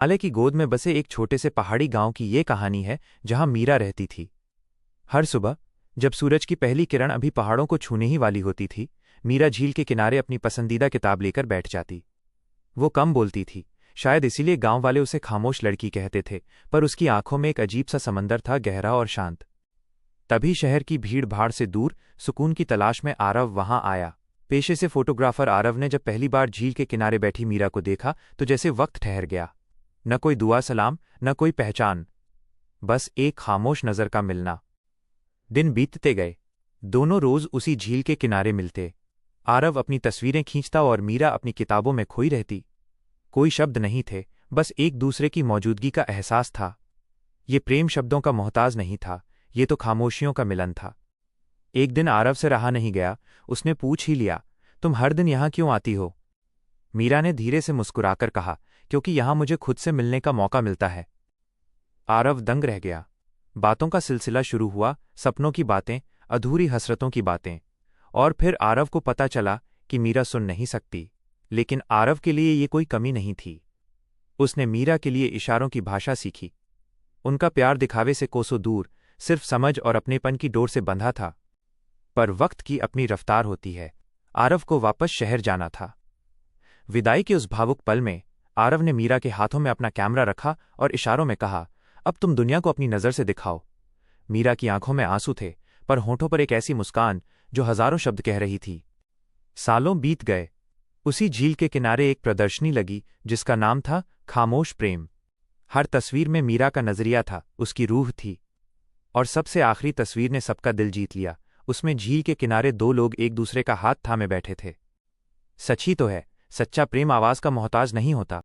आले की गोद में बसे एक छोटे से पहाड़ी गांव की ये कहानी है जहां मीरा रहती थी। हर सुबह जब सूरज की पहली किरण अभी पहाड़ों को छूने ही वाली होती थी, मीरा झील के किनारे अपनी पसंदीदा किताब लेकर बैठ जाती। वो कम बोलती थी, शायद इसीलिए गांव वाले उसे खामोश लड़की कहते थे, पर उसकी आंखों में एक अजीब सा समंदर था, गहरा और शांत। तभी शहर की भीड़ भाड़ से दूर सुकून की तलाश में आरव वहां आया। पेशे से फोटोग्राफर आरव ने जब पहली बार झील के किनारे बैठी मीरा को देखा तो जैसे वक्त ठहर गया। न कोई दुआ सलाम, न कोई पहचान, बस एक खामोश नज़र का मिलना। दिन बीतते गए, दोनों रोज उसी झील के किनारे मिलते। आरव अपनी तस्वीरें खींचता और मीरा अपनी किताबों में खोई रहती। कोई शब्द नहीं थे, बस एक दूसरे की मौजूदगी का एहसास था। ये प्रेम शब्दों का मोहताज नहीं था, ये तो खामोशियों का मिलन था। एक दिन आरव से रहा नहीं गया, उसने पूछ ही लिया, तुम हर दिन यहां क्यों आती हो? मीरा ने धीरे से मुस्कुराकर कहा, क्योंकि यहां मुझे खुद से मिलने का मौका मिलता है। आरव दंग रह गया। बातों का सिलसिला शुरू हुआ, सपनों की बातें, अधूरी हसरतों की बातें। और फिर आरव को पता चला कि मीरा सुन नहीं सकती, लेकिन आरव के लिए ये कोई कमी नहीं थी। उसने मीरा के लिए इशारों की भाषा सीखी। उनका प्यार दिखावे से कोसों दूर, सिर्फ समझ और अपनेपन की डोर से बंधा था। पर वक्त की अपनी रफ्तार होती है। आरव को वापस शहर जाना था। विदाई के उस भावुक पल में आरव ने मीरा के हाथों में अपना कैमरा रखा और इशारों में कहा, अब तुम दुनिया को अपनी नज़र से दिखाओ। मीरा की आंखों में आंसू थे, पर होठों पर एक ऐसी मुस्कान जो हजारों शब्द कह रही थी। सालों बीत गए। उसी झील के किनारे एक प्रदर्शनी लगी जिसका नाम था खामोश प्रेम। हर तस्वीर में मीरा का नजरिया था, उसकी रूह थी। और सबसे आखिरी तस्वीर ने सबका दिल जीत लिया। उसमें झील के किनारे दो लोग एक दूसरे का हाथ थामे बैठे थे। सच ही तो है, सच्चा प्रेम आवाज का मोहताज नहीं होता।